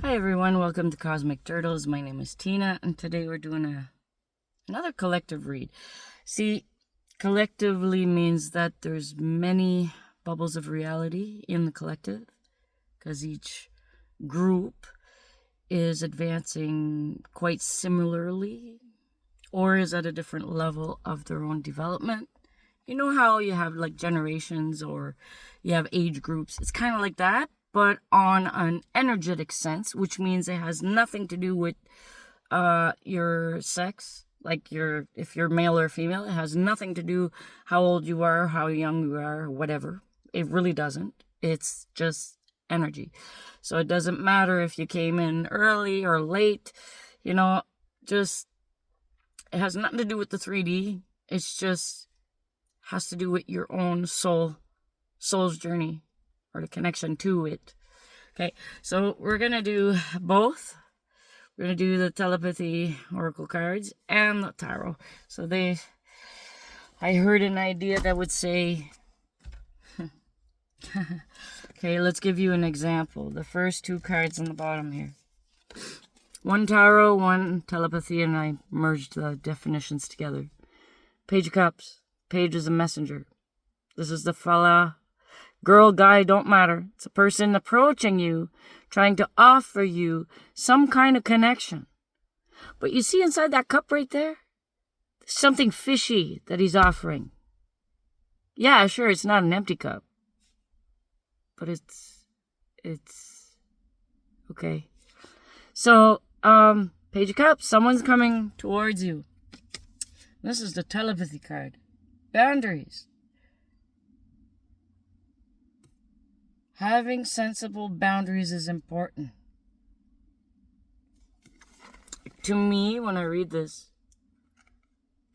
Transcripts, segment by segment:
Hi everyone, welcome to Cosmic Turtles. My name is Tina, and today we're doing another collective read. See, collectively means that there's many bubbles of reality in the collective, because each group is advancing quite similarly, or is at a different level of their own development. You know how you have like generations or you have age groups? It's kind of like that, but on an energetic sense, which means it has nothing to do with your sex, like if you're male or female. It has nothing to do how old you are, how young you are, whatever. It really doesn't. It's just energy. So it doesn't matter if you came in early or late, just it has nothing to do with the 3D. It's just has to do with your own soul's journey, or the connection to it. Okay, so we're gonna do both. We're gonna do the telepathy oracle cards and the tarot. So I heard an idea that would say, okay, let's give you an example. The first two cards on the bottom here. One tarot, one telepathy, and I merged the definitions together. Page of Cups. Page is a messenger. This is the fella, girl, guy, don't matter. It's a person approaching you, trying to offer you some kind of connection. But you see inside that cup right there? There's something fishy that he's offering. Yeah, sure, it's not an empty cup. But it's okay. So, Page of Cups, someone's coming towards you. This is the telepathy card. Boundaries. Having sensible boundaries is important. To me, when I read this,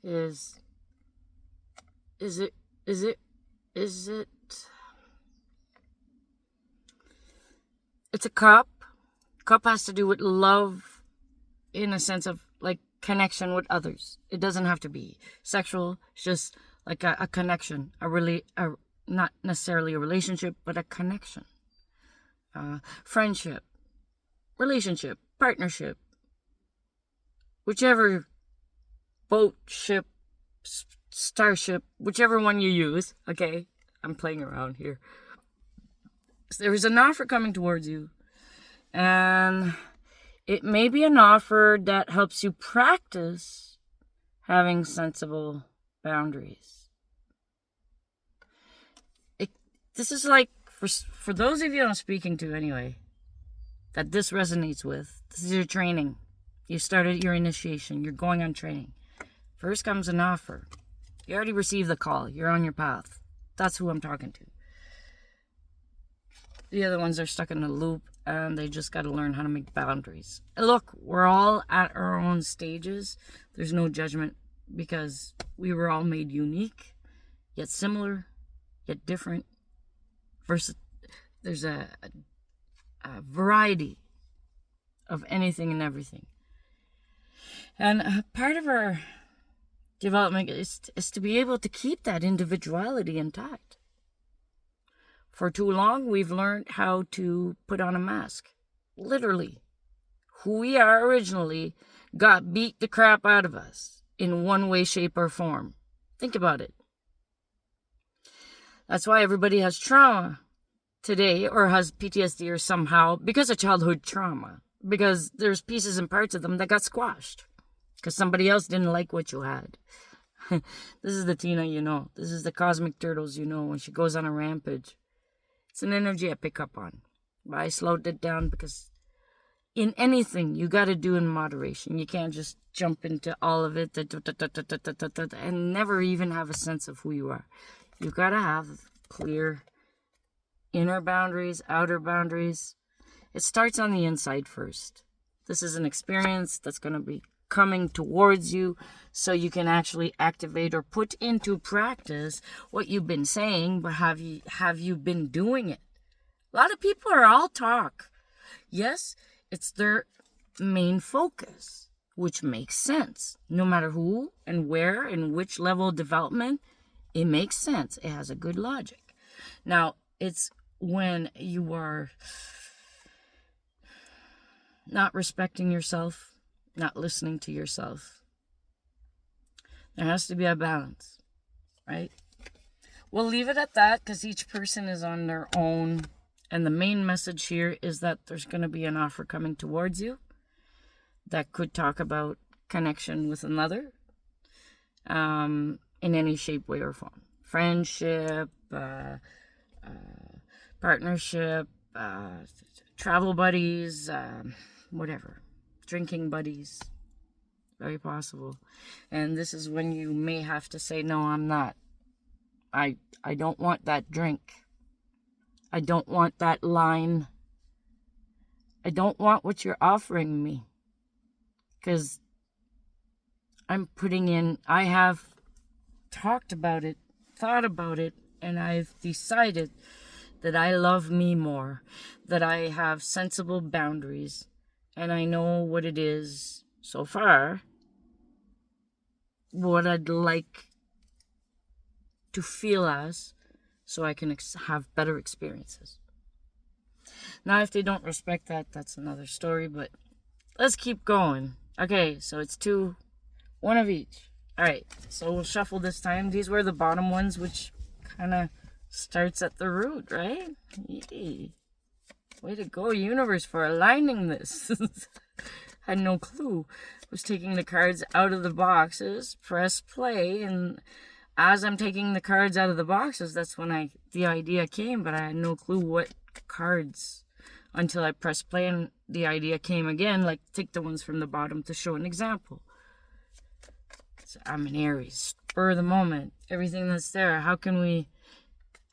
is it it's a cup. Cup has to do with love in a sense of like connection with others. It doesn't have to be sexual. It's just like a connection, not necessarily a relationship, but a connection. Friendship, relationship, partnership, whichever boat, ship, starship, whichever one you use. Okay, I'm playing around here. So there is an offer coming towards you, and it may be an offer that helps you practice having sensible boundaries. This is like, for those of you I'm speaking to anyway, that this resonates with, this is your training. You started your initiation. You're going on training. First comes an offer. You already received the call. You're on your path. That's who I'm talking to. The other ones are stuck in a loop, and they just got to learn how to make boundaries. And look, we're all at our own stages. There's no judgment, because we were all made unique, yet similar, yet different. There's a variety of anything and everything. And part of our development is to be able to keep that individuality intact. For too long, we've learned how to put on a mask. Literally. Who we are originally got beat the crap out of us in one way, shape, or form. Think about it. That's why everybody has trauma today, or has PTSD or somehow, because of childhood trauma. Because there's pieces and parts of them that got squashed. Because somebody else didn't like what you had. This is the Tina you know. This is the Cosmic Turtles you know when she goes on a rampage. It's an energy I pick up on. But I slowed it down because in anything, you got to do in moderation. You can't just jump into all of it and never even have a sense of who you are. You got to have clear inner boundaries, outer boundaries. It starts on the inside first. This is an experience that's going to be coming towards you, so you can actually activate or put into practice what you've been saying, but have you been doing it? A lot of people are all talk. Yes, it's their main focus, which makes sense. No matter who and where and which level of development, it makes sense. It has a good logic. Now, it's when you are not respecting yourself, not listening to yourself. There has to be a balance, right? We'll leave it at that because each person is on their own. And the main message here is that there's going to be an offer coming towards you that could talk about connection with another in any shape, way, or form. Friendship, partnership, travel buddies, whatever. Drinking buddies. Very possible. And this is when you may have to say, no, I'm not. I don't want that drink. I don't want that line. I don't want what you're offering me. Because I have talked about it, thought about it, and I've decided that I love me more, that I have sensible boundaries, and I know what it is so far, what I'd like to feel as, so I can have better experiences. Now, if they don't respect that, that's another story, but let's keep going. Okay, so it's one of each. All right, so we'll shuffle this time. These were the bottom ones, which kind of starts at the root, right? Yee. Way to go, universe, for aligning this. Had no clue. Was taking the cards out of the boxes, press play, and as I'm taking the cards out of the boxes, that's when the idea came, but I had no clue what cards until I pressed play and the idea came again, like take the ones from the bottom to show an example. So I'm an Aries, spur of the moment, everything that's there. How can we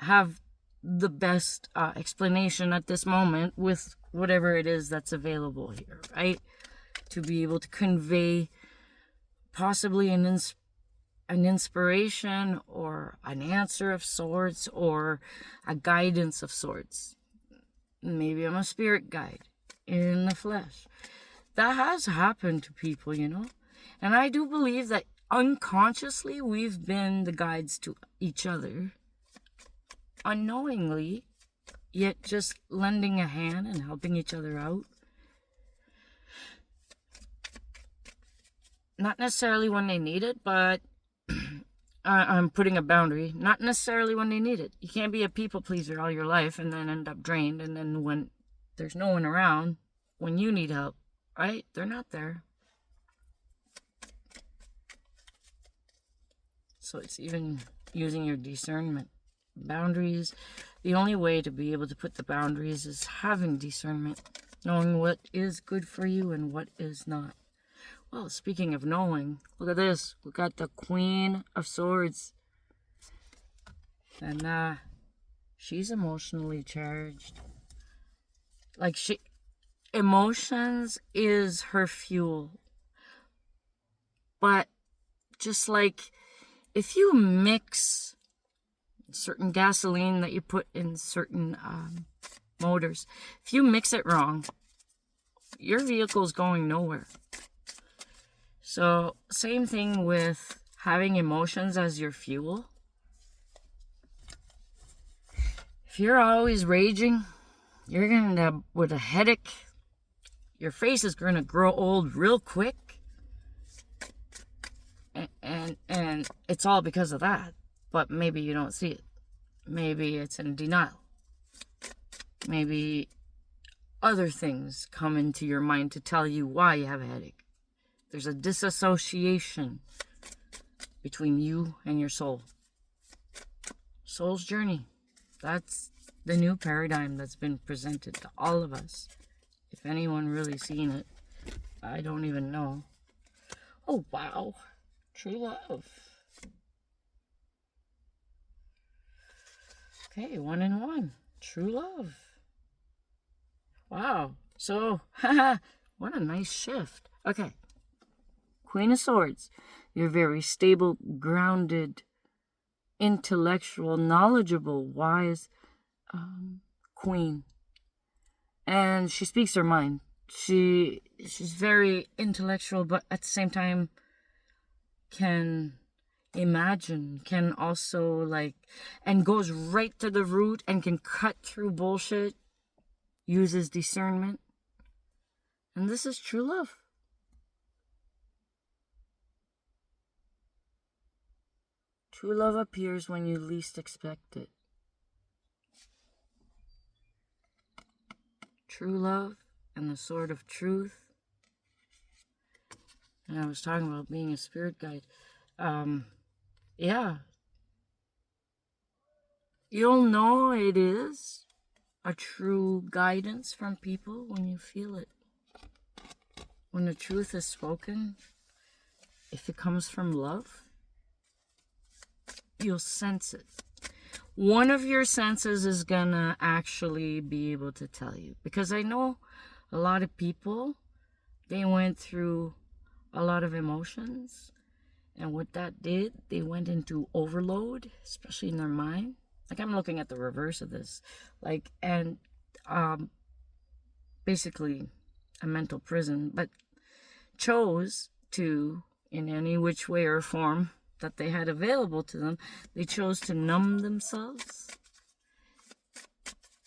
have the best explanation at this moment with whatever it is that's available here, right? To be able to convey possibly an inspiration or an answer of sorts or a guidance of sorts. Maybe I'm a spirit guide in the flesh. That has happened to people, And I do believe that unconsciously we've been the guides to each other. Unknowingly, yet just lending a hand and helping each other out. Not necessarily when they need it, but I'm putting a boundary. Not necessarily when they need it. You can't be a people pleaser all your life and then end up drained. And then when there's no one around, when you need help, right? They're not there. So it's even using your discernment. Boundaries. The only way to be able to put the boundaries is having discernment. Knowing what is good for you and what is not. Well, speaking of knowing, look at this. We got the Queen of Swords. And she's emotionally charged. Like emotions is her fuel. But just like if you mix certain gasoline that you put in certain motors, if you mix it wrong, your vehicle's going nowhere. So, same thing with having emotions as your fuel. If you're always raging, you're going to end up with a headache. Your face is going to grow old real quick. And it's all because of that. But maybe you don't see it. Maybe it's in denial. Maybe other things come into your mind to tell you why you have a headache. There's a disassociation between you and your soul. Soul's journey. That's the new paradigm that's been presented to all of us. If anyone really seen it, I don't even know. Oh, wow. True love. Okay, 1 and 1. True love. Wow. So, what a nice shift. Okay. Queen of Swords. You're very stable, grounded, intellectual, knowledgeable, wise queen. And she speaks her mind. She's very intellectual, but at the same time can imagine, can also and goes right to the root and can cut through bullshit, uses discernment. And this is true love. True love appears when you least expect it. True love and the sword of truth. And I was talking about being a spirit guide. Yeah. You'll know it is a true guidance from people when you feel it. When the truth is spoken, if it comes from love, you'll sense it. One of your senses is gonna actually be able to tell you. Because I know a lot of people, they went through a lot of emotions. And what that did, they went into overload, especially in their mind. Like, I'm looking at the reverse of this. Like, and basically a mental prison, but chose to, in any which way or form that they had available to them, they chose to numb themselves.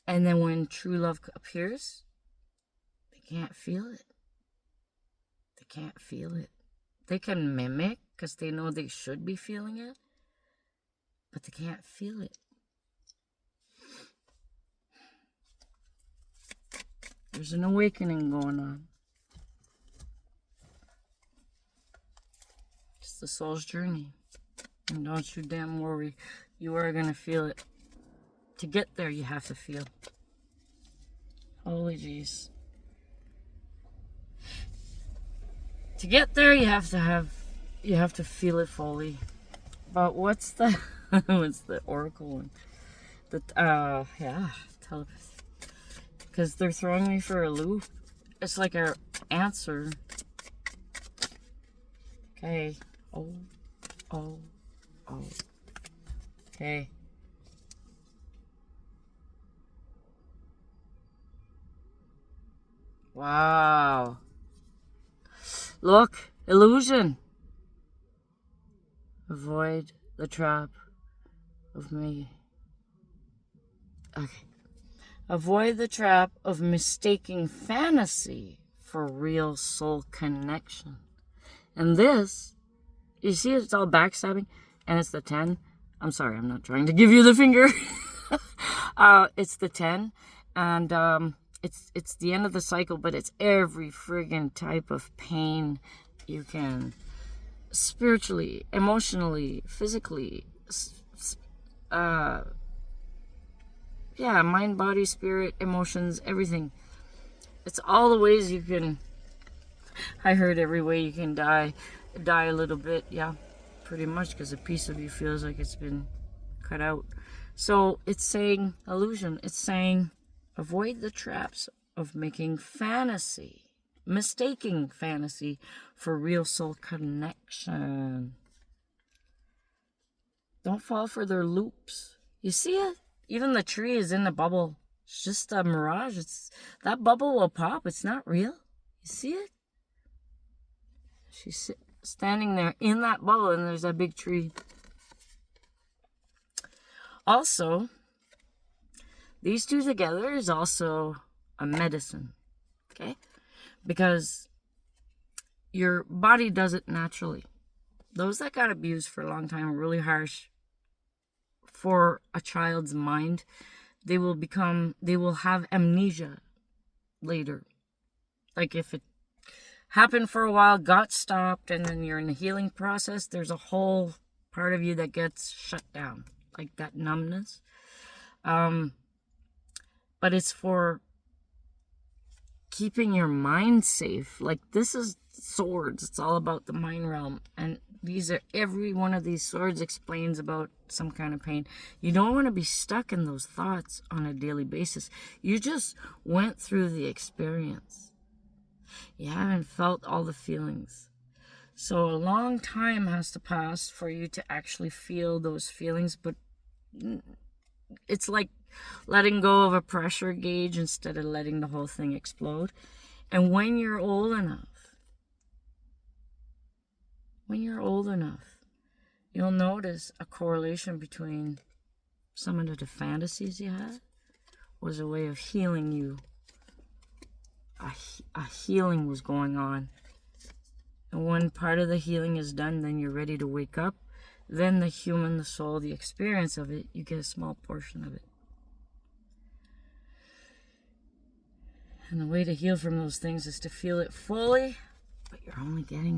And then when true love appears, they can't feel it. They can't feel it. They can mimic because they know they should be feeling it, but they can't feel it. There's an awakening going on. It's the soul's journey. And don't you damn worry. You are going to feel it. To get there, you have to feel. Holy jeez. To get there, you have to feel it fully. But what's the oracle one? Telepathy. Because they're throwing me for a loop. It's like our answer. Okay. Oh. Okay. Wow. Look, illusion. Avoid the trap of me. Okay. Avoid the trap of mistaking fantasy for real soul connection. And this, you see it's all backstabbing, and it's the 10. I'm sorry, I'm not trying to give you the finger. It's the 10, and it's the end of the cycle, but it's every friggin' type of pain you can, spiritually, emotionally, physically, mind, body, spirit, emotions, everything. It's all the ways you can, I heard every way you can die a little bit, yeah, pretty much, because a piece of you feels like it's been cut out. So it's saying illusion. It's saying avoid the traps of mistaking fantasy for real soul connection. Don't fall for their loops. You see it? Even the tree is in the bubble. It's just a mirage. That bubble will pop. It's not real. You see it? She's standing there in that bubble, and there's a big tree. Also, these two together is also a medicine, okay? Because your body does it naturally. Those that got abused for a long time are really harsh for a child's mind. They will have amnesia later. Like if it happened for a while, got stopped, and then you're in the healing process, there's a whole part of you that gets shut down, like that numbness. But it's for keeping your mind safe. Like, this is swords. It's all about the mind realm. And every one of these swords explains about some kind of pain. You don't want to be stuck in those thoughts on a daily basis. You just went through the experience. You haven't felt all the feelings. So a long time has to pass for you to actually feel those feelings, but it's like letting go of a pressure gauge instead of letting the whole thing explode. And when you're old enough, you'll notice a correlation between some of the fantasies you had was a way of healing you. A a healing was going on. And when part of the healing is done, then you're ready to wake up. Then the human, the soul, the experience of it, you get a small portion of it. And the way to heal from those things is to feel it fully, but you're only getting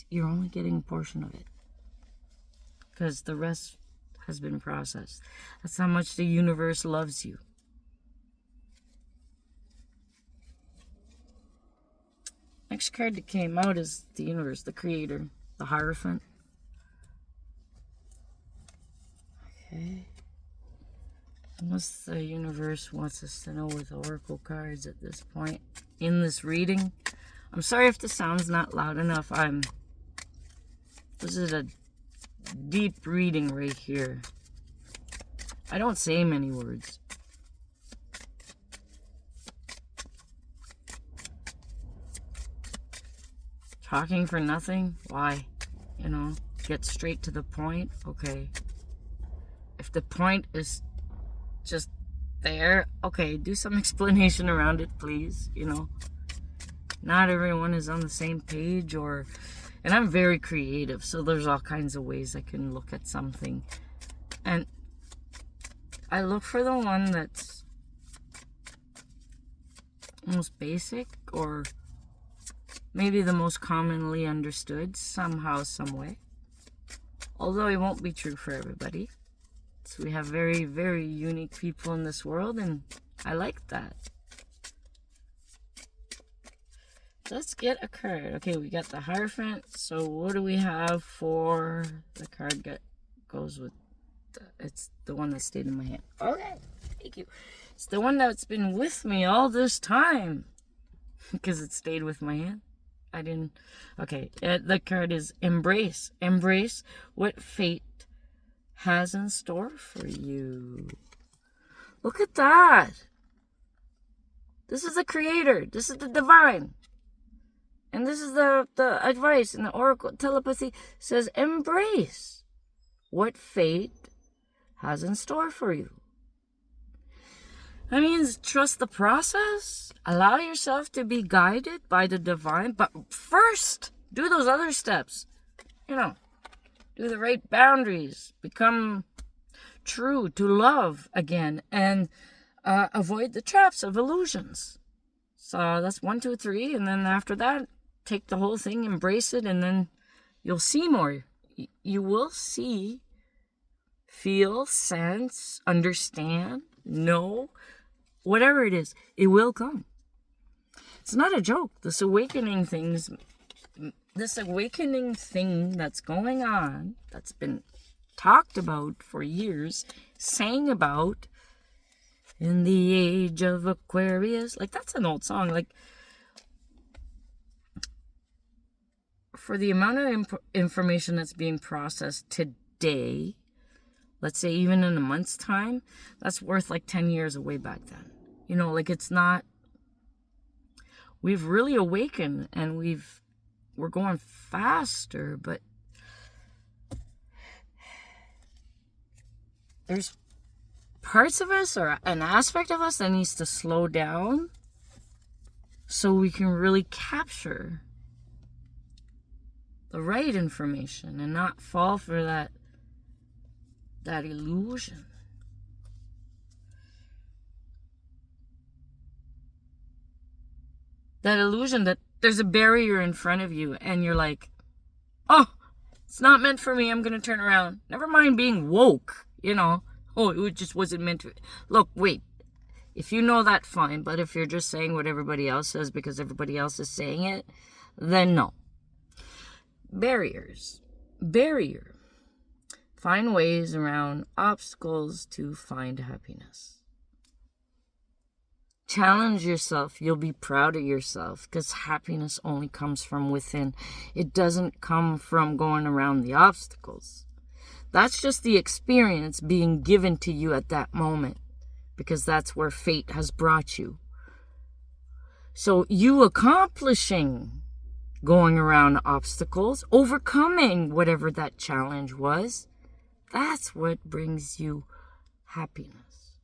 you're only getting a portion of it. Because the rest has been processed. That's how much the universe loves you. Next card that came out is the universe, the creator, the Hierophant. Okay. Unless the universe wants us to know with oracle cards at this point in this reading. I'm sorry if the sound's not loud enough. This is a deep reading right here. I don't say many words. Talking for nothing? Why? Get straight to the point? Okay. If the point is just there, okay, do some explanation around it, please. Not everyone is on the same page, and I'm very creative, so there's all kinds of ways I can look at something. And I look for the one that's most basic, or maybe the most commonly understood somehow, some way. Although it won't be true for everybody. So we have very, very unique people in this world, and I like that. Let's get a card. Okay, we got the Hierophant. So what do we have for the card that goes with it's the one that stayed in my hand. Okay, thank you. It's the one that's been with me all this time because it stayed with my hand. Okay, the card is Embrace. Embrace what fate has in store for you. Look at that. This is the creator. This is the divine. And this is the advice in the oracle telepathy says embrace what fate has in store for you. That means trust the process. Allow yourself to be guided by the divine. But first, do those other steps. Do the right boundaries. Become true to love again. And avoid the traps of illusions. So that's 1, 2, 3. And then after that, take the whole thing, embrace it, and then you'll see more. You will see, feel, sense, understand, know, whatever it is, it will come. It's not a joke. This awakening thing that's going on, that's been talked about for years, sang about in the age of Aquarius. Like, that's an old song. Like, for the amount of information that's being processed today, let's say even in a month's time, that's worth like 10 years away back then. It's not, we've really awakened and we're going faster, but there's parts of us or an aspect of us that needs to slow down so we can really capture the right information and not fall for that illusion. That illusion that there's a barrier in front of you and you're like, oh, it's not meant for me, I'm going to turn around. Never mind being woke, Oh, it just wasn't meant to. Look, wait. If you know that, fine. But if you're just saying what everybody else says because everybody else is saying it, then no. Barrier. Find ways around obstacles to find happiness. Challenge yourself. You'll be proud of yourself because happiness only comes from within. It doesn't come from going around the obstacles. That's just the experience being given to you at that moment because that's where fate has brought you. So you accomplishing going around obstacles, overcoming whatever that challenge was, that's what brings you happiness.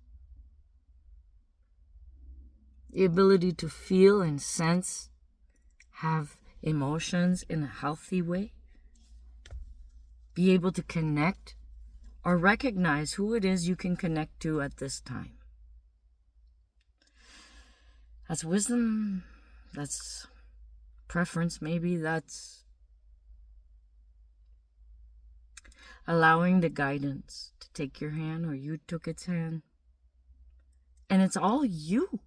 the ability to feel and sense, have emotions in a healthy way, be able to connect or recognize who it is you can connect to at this time. That's wisdom, that's preference, maybe that's allowing the guidance to take your hand or you took its hand. And it's all you.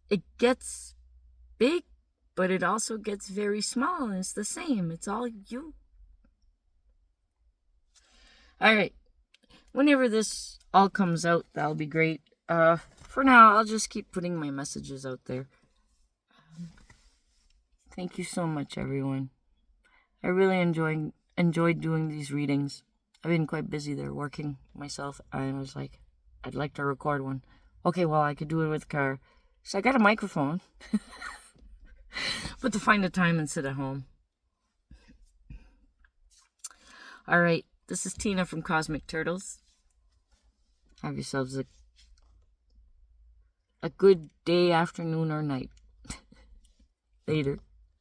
It gets big, but it also gets very small, and it's the same. It's all you. All right. Whenever this all comes out, that'll be great. For now, I'll just keep putting my messages out there. Thank you so much, everyone. I really enjoyed doing these readings. I've been quite busy there working myself. I was like, I'd like to record one. Okay, well, I could do it with the car. So I got a microphone. But to find the time and sit at home. All right. This is Tina from Cosmic Turtles. Have yourselves a good day, afternoon, or night. Later.